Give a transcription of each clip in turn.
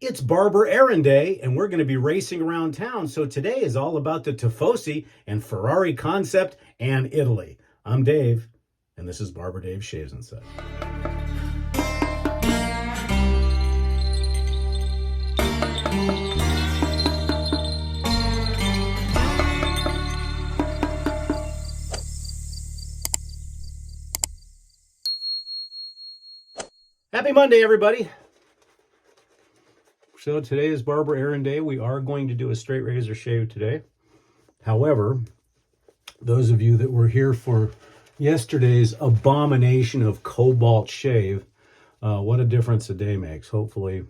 It's Barber Errand Day, and we're going to be racing around town. So today is all about the Tofosi and Ferrari concept and Italy. I'm Dave, and this is Barber Dave Shaves and Such. Happy Monday, everybody. So today is Barber Errand Day. We are going to do a straight razor shave today. However, those of you that were here for yesterday's abomination of cobalt shave, what a difference a day makes. Hopefully,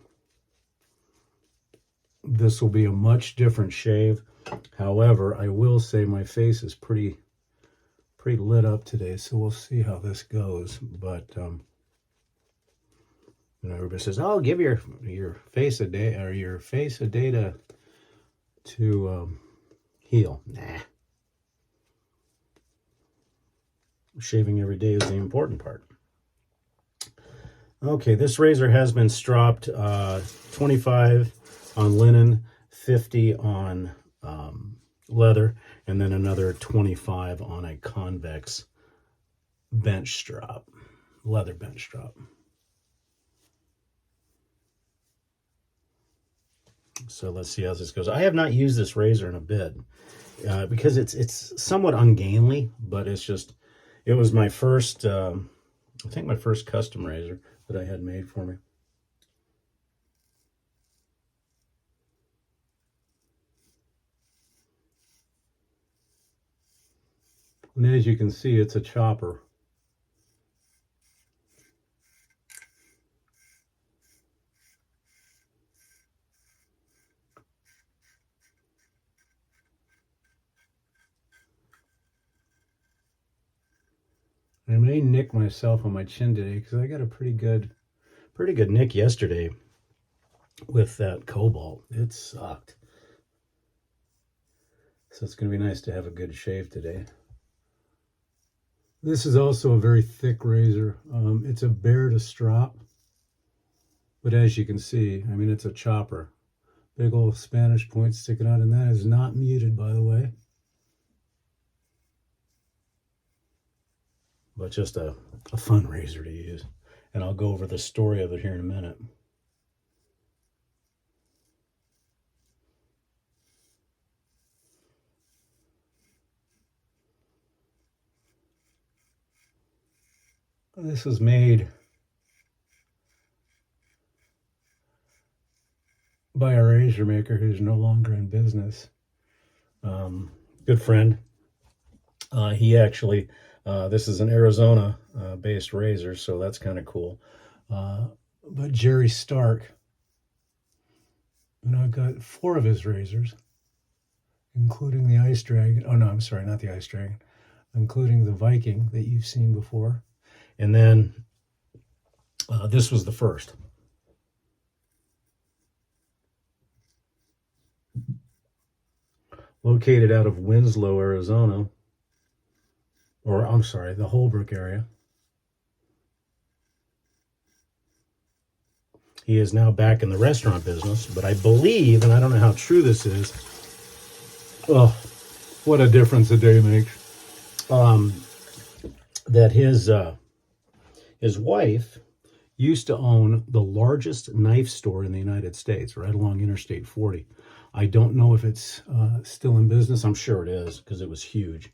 this will be a much different shave. However, I will say my face is pretty lit up today, so we'll see how this goes. But everybody says, "Oh, give your face a day, or your face a day to heal." Nah. Shaving every day is the important part. Okay, this razor has been stropped 25 on linen, 50 on leather, and then another 25 on a convex bench strop, leather bench strop. So let's see how this goes. I have not used this razor in a bit because it's somewhat ungainly, but it was my first, I think my first custom razor that I had made for me. And as you can see, it's a chopper. I may nick myself on my chin today because I got a pretty good nick yesterday with that cobalt. It sucked. So it's going to be nice to have a good shave today. This is also a very thick razor. It's a bear to strop. But as you can see, I mean, it's a chopper. Big old Spanish point sticking out, and that is not muted, by the way. But just a fun razor to use. And I'll go over the story of it here in a minute. This was made by a razor maker who's no longer in business. Good friend. He actually, this is an Arizona based razor, so that's kind of cool. But Jerry Stark, and I've got 4 of his razors, including the Ice Dragon. Oh no, I'm sorry, not the Ice Dragon, including the Viking that you've seen before. And then this was the first. Located out of Winslow, Arizona, or I'm sorry, the Holbrook area. He is now back in the restaurant business, but I believe, and I don't know how true this is, oh, what a difference a day makes, that his wife used to own the largest knife store in the United States, right along Interstate 40. I don't know if it's still in business. I'm sure it is because it was huge.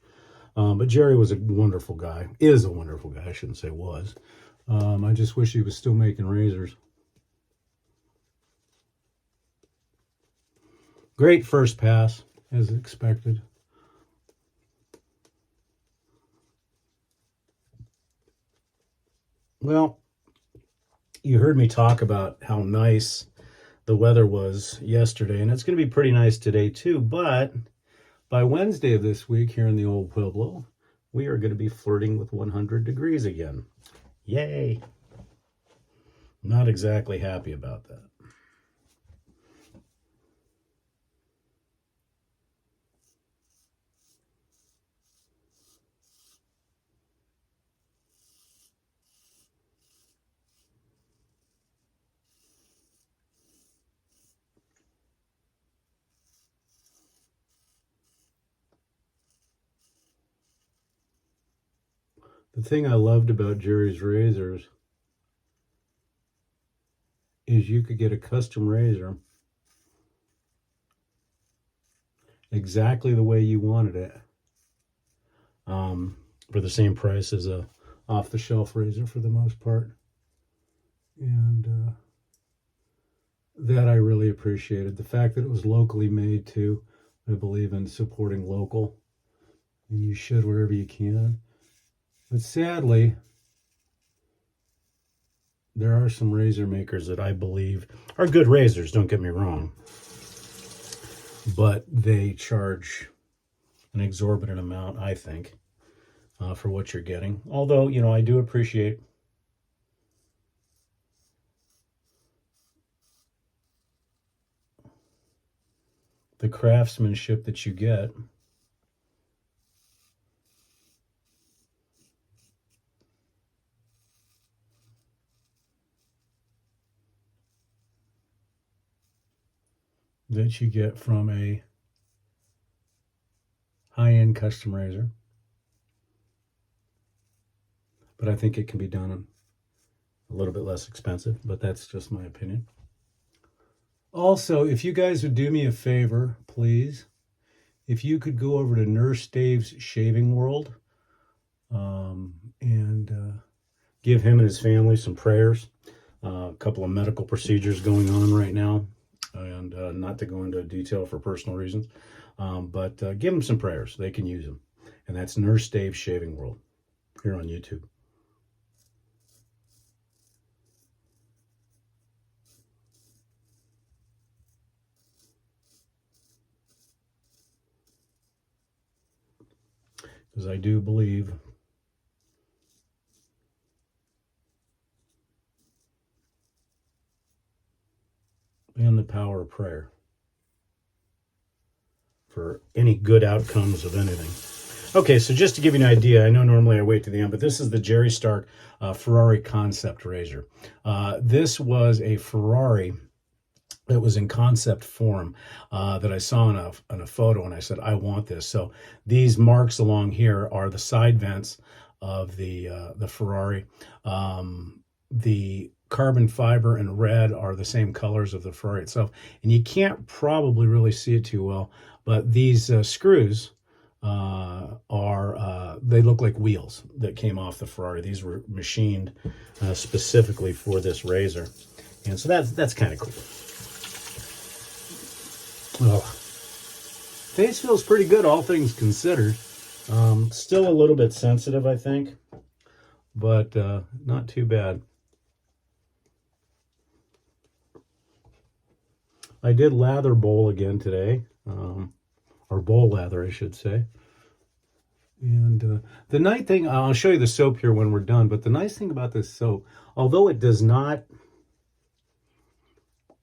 But Jerry was a wonderful guy. Is a wonderful guy. I shouldn't say was. I just wish he was still making razors. Great first pass, as expected. Well, you heard me talk about how nice the weather was yesterday, and it's going to be pretty nice today too, but by Wednesday of this week here in the old Pueblo, we are going to be flirting with 100 degrees again. Yay! Not exactly happy about that. The thing I loved about Jerry's razors is you could get a custom razor exactly the way you wanted it, for the same price as a off-the-shelf razor for the most part. And that I really appreciated. The fact that it was locally made too. I believe in supporting local, and you should wherever you can. But sadly, there are some razor makers that I believe are good razors, don't get me wrong, but they charge an exorbitant amount, I think, for what you're getting. Although, you know, I do appreciate the craftsmanship that you get. That you get from a high-end custom razor. But I think it can be done a little bit less expensive, but that's just my opinion. Also, if you guys would do me a favor, please, if you could go over to Nurse Dave's Shaving World, and give him and his family some prayers. A couple of medical procedures going on right now, and not to go into detail for personal reasons, but give them some prayers. They can use them. And that's Nurse Dave's Shaving World here on YouTube. Because I do believe in the power of prayer for any good outcomes of anything. Okay, so just to give you an idea, I know normally I wait to the end, but this is the Jerry Stark Ferrari concept razor. This was a Ferrari that was in concept form that I saw in a photo, and I said, I want this. So these marks along here are the side vents of the Ferrari. The carbon fiber and red are the same colors of the Ferrari itself. And you can't probably really see it too well, but these screws they look like wheels that came off the Ferrari. These were machined specifically for this razor. And so that's kind of cool. Oh, face feels pretty good, all things considered. Still a little bit sensitive, I think, but not too bad. I did lather bowl again today, or bowl lather, I should say. And the nice thing, I'll show you the soap here when we're done, but the nice thing about this soap, although it does not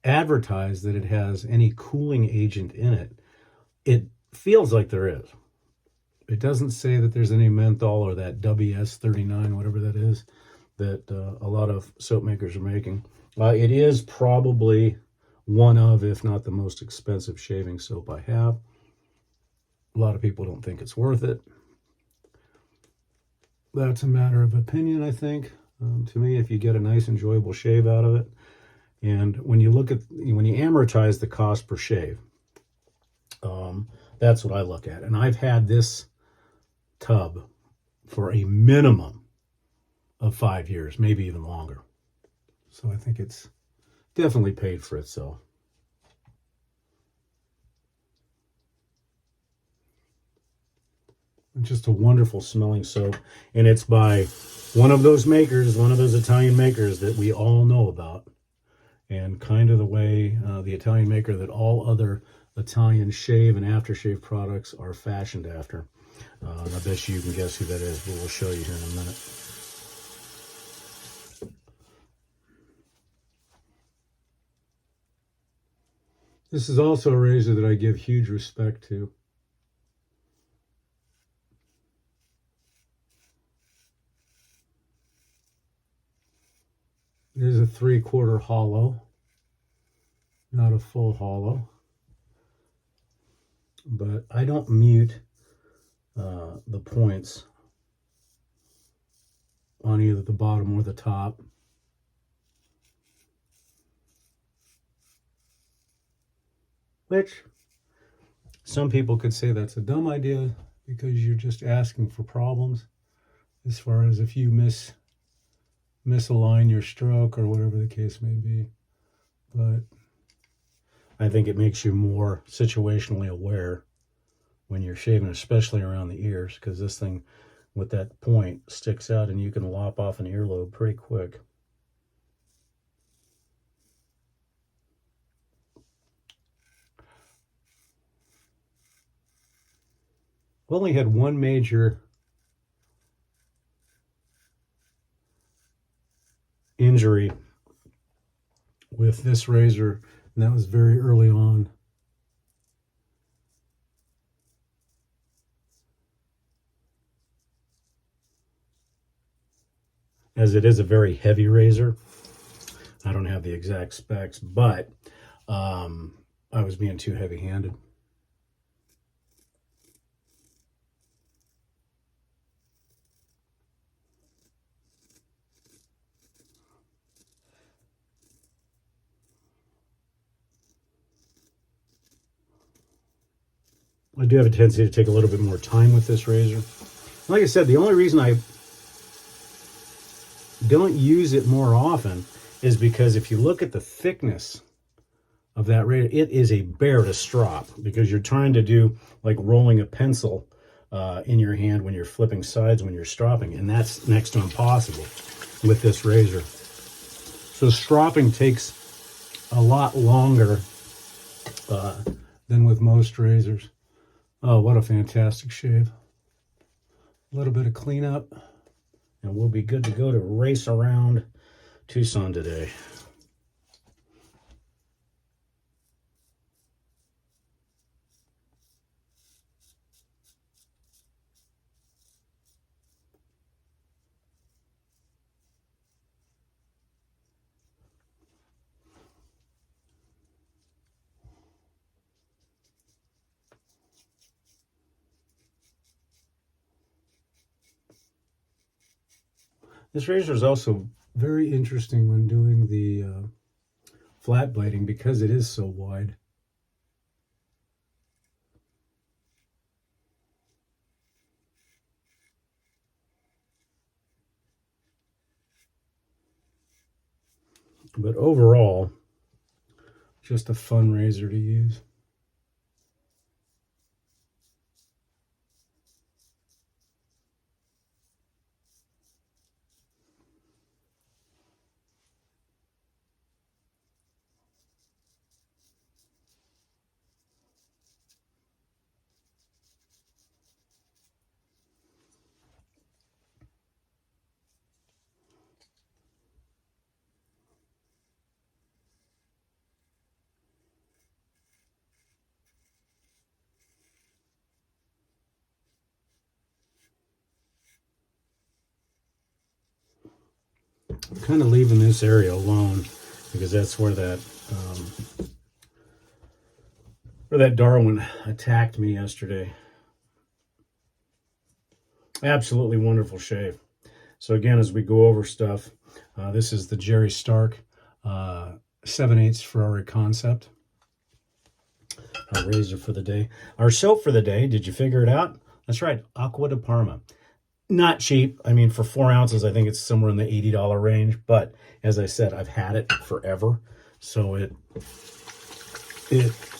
advertise that it has any cooling agent in it, it feels like there is. It doesn't say that there's any menthol or that WS39, whatever that is, that a lot of soap makers are making. It is probably one of, if not the most expensive shaving soap I have. A lot of people don't think it's worth it. That's a matter of opinion, I think. To me, if you get a nice, enjoyable shave out of it, and when you amortize the cost per shave, that's what I look at. And I've had this tub for a minimum of 5 years, maybe even longer. So I think it's definitely paid for itself. It's just a wonderful smelling soap. And it's by one of those makers, one of those Italian makers that we all know about. And kind of the way the Italian maker that all other Italian shave and aftershave products are fashioned after. I bet you can guess who that is, but we'll show you here in a minute. This is also a razor that I give huge respect to. It is a 3/4 hollow, not a full hollow. But I don't mute the points on either the bottom or the top. Which some people could say that's a dumb idea because you're just asking for problems as far as if you misalign your stroke or whatever the case may be. But I think it makes you more situationally aware when you're shaving, especially around the ears, because this thing with that point sticks out and you can lop off an earlobe pretty quick. I've only had one major injury with this razor, and that was very early on. As it is a very heavy razor. I don't have the exact specs, but I was being too heavy-handed. I do have a tendency to take a little bit more time with this razor. Like I said, the only reason I don't use it more often is because if you look at the thickness of that razor, it is a bear to strop, because you're trying to do like rolling a pencil in your hand when you're flipping sides when you're stropping, and that's next to impossible with this razor. So stropping takes a lot longer than with most razors. Oh, what a fantastic shave. A little bit of cleanup, and we'll be good to go to race around Tucson today. This razor is also very interesting when doing the flat blading because it is so wide. But overall, just a fun razor to use. I'm kind of leaving this area alone because that's where that Darwin attacked me yesterday. Absolutely wonderful shave. So again, as we go over stuff, this is the Jerry Stark 7/8 Ferrari Concept. Our razor for the day. Our soap for the day, did you figure it out? That's right, Aqua de Parma. Not cheap. I mean, for 4 ounces, I think it's somewhere in the $80 range. But as I said, I've had it forever. So it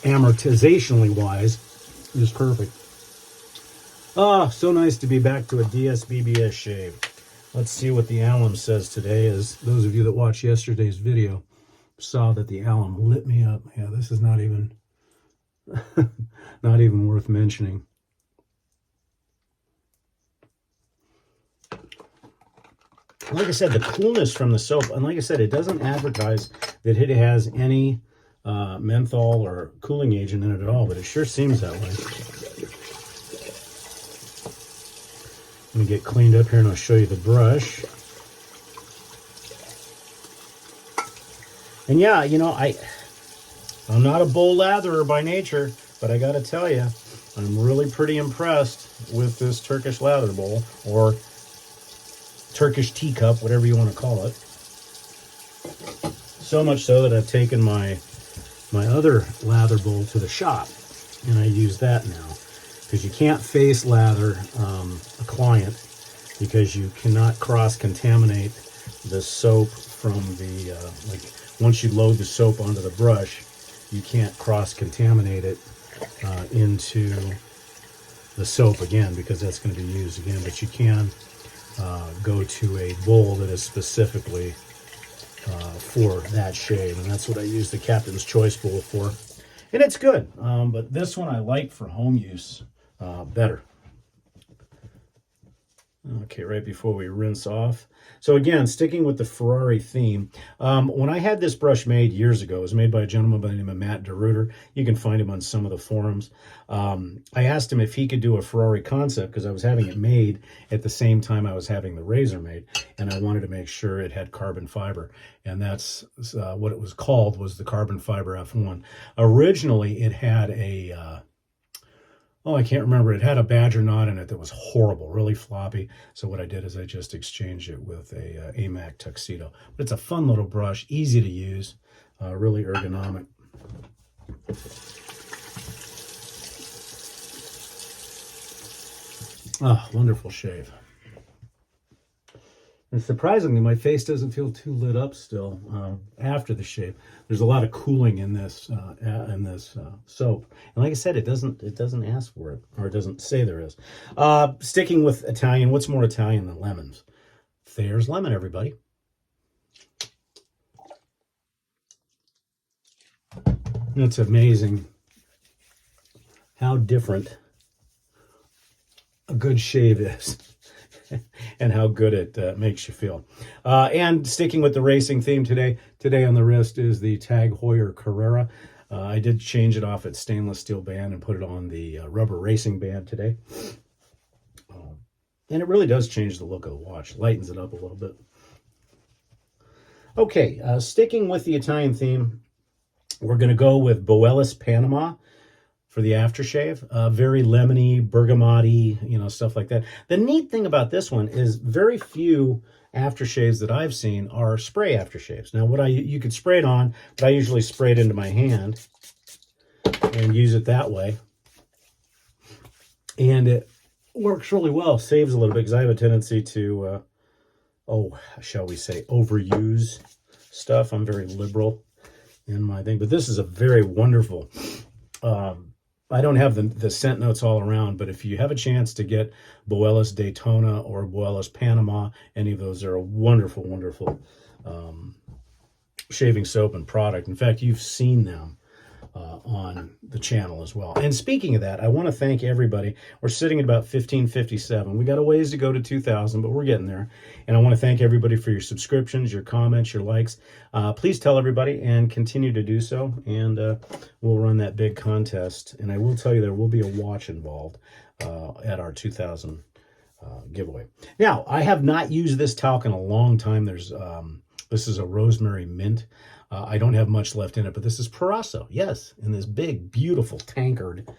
amortizationally wise is perfect. Ah, so nice to be back to a DSBBS shave. Let's see what the alum says today. As those of you that watched yesterday's video saw that the alum lit me up. Yeah, this is not even not even worth mentioning. Like I said, the coolness from the soap, and like I said, it doesn't advertise that it has any menthol or cooling agent in it at all, but it sure seems that way. Let me get cleaned up here and I'll show you the brush. And yeah, you know, I'm not a bull latherer by nature, but I gotta tell you, I'm really pretty impressed with this Turkish lather bowl, or Turkish teacup, whatever you want to call it. So much so that I've taken my other lather bowl to the shop, and I use that now, because you can't face lather a client, because you cannot cross-contaminate the soap from the, like, once you load the soap onto the brush, you can't cross-contaminate it into the soap again, because that's going to be used again. But you can go to a bowl that is specifically for that shave, and that's what I use the Captain's Choice bowl for, and it's good. But this one I like for home use better. Okay, right before we rinse off. So again, sticking with the Ferrari theme, when I had this brush made years ago, it was made by a gentleman by the name of Matt DeRuiter. You can find him on some of the forums. I asked him if he could do a Ferrari concept, because I was having it made at the same time I was having the razor made, and I wanted to make sure it had carbon fiber. And that's what it was called, was the carbon fiber F1. Originally, it had a... I can't remember. It had a badger knot in it that was horrible, really floppy. So what I did is I just exchanged it with a AMAC Tuxedo. But it's a fun little brush, easy to use, really ergonomic. Ah, wonderful shave. And surprisingly, my face doesn't feel too lit up still after the shave. There's a lot of cooling in this soap, and like I said, it doesn't ask for it, or it doesn't say there is. Sticking with Italian, what's more Italian than lemons? Thayer's lemon, everybody. It's amazing how different a good shave is. And how good it makes you feel. And sticking with the racing theme today on the wrist is the Tag Heuer Carrera. I did change it off its stainless steel band and put it on the rubber racing band today. And it really does change the look of the watch, lightens it up a little bit. Okay, sticking with the Italian theme, we're going to go with Boellis Panama for the aftershave. Very lemony, bergamot-y, stuff like that. The neat thing about this one is very few aftershaves that I've seen are spray aftershaves. Now, you could spray it on, but I usually spray it into my hand and use it that way. And it works really well, saves a little bit, because I have a tendency to, shall we say, overuse stuff. I'm very liberal in my thing, but this is a very wonderful... I don't have the scent notes all around, but if you have a chance to get Boellis Daytona or Boellis Panama, any of those are a wonderful, wonderful shaving soap and product. In fact, you've seen them on the channel as well. And speaking of that, I want to thank everybody. We're sitting at about 1557. We got a ways to go to 2,000, but we're getting there. And I want to thank everybody for your subscriptions, your comments, your likes. Please tell everybody and continue to do so. And we'll run that big contest. And I will tell you, there will be a watch involved at our 2,000 giveaway. Now, I have not used this talc in a long time. This is a rosemary mint. I don't have much left in it, but this is Proraso, yes, in this big, beautiful tankard.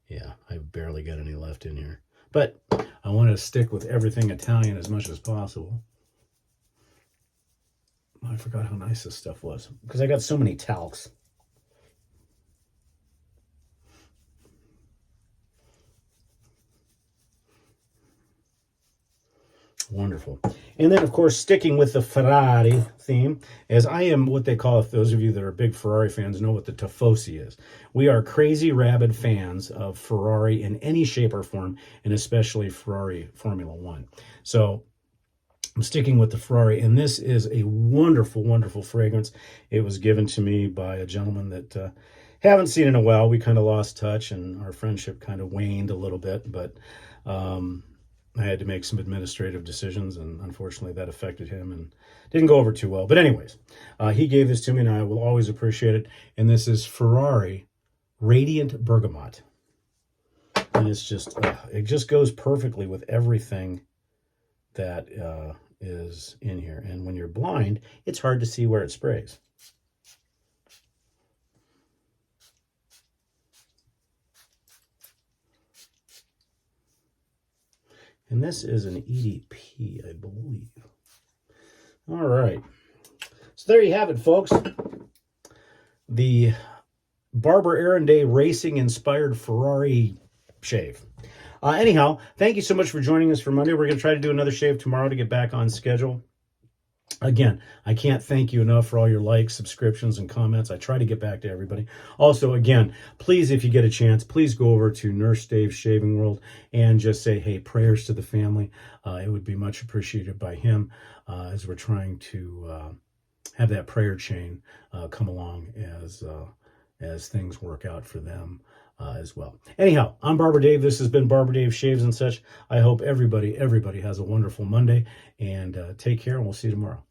Yeah, I barely got any left in here. But I wanted to stick with everything Italian as much as possible. I forgot how nice this stuff was, because I got so many talcs. Wonderful. And then, of course, sticking with the Ferrari theme, as I am what they call, if those of you that are big Ferrari fans know what the Tofosi is. We are crazy, rabid fans of Ferrari in any shape or form, and especially Ferrari Formula One. So I'm sticking with the Ferrari, and this is a wonderful, wonderful fragrance. It was given to me by a gentleman that haven't seen in a while. We kind of lost touch, and our friendship kind of waned a little bit, but I had to make some administrative decisions, and unfortunately that affected him and didn't go over too well. But anyways, he gave this to me, and I will always appreciate it. And this is Ferrari Radiant Bergamot. And it's just, it just goes perfectly with everything that is in here. And when you're blind, it's hard to see where it sprays. And this is an EDP, I believe. All right. So there you have it, folks. The Barber Errand Day racing-inspired Ferrari shave. Anyhow, thank you so much for joining us for Monday. We're going to try to do another shave tomorrow to get back on schedule. Again, I can't thank you enough for all your likes, subscriptions, and comments. I try to get back to everybody. Also, again, please, if you get a chance, please go over to Nurse Dave's Shaving World and just say, hey, prayers to the family. It would be much appreciated by him as we're trying to have that prayer chain come along as things work out for them as well. Anyhow, I'm Barber Dave. This has been Barber Dave Shaves and Such. I hope everybody has a wonderful Monday, and take care, and we'll see you tomorrow.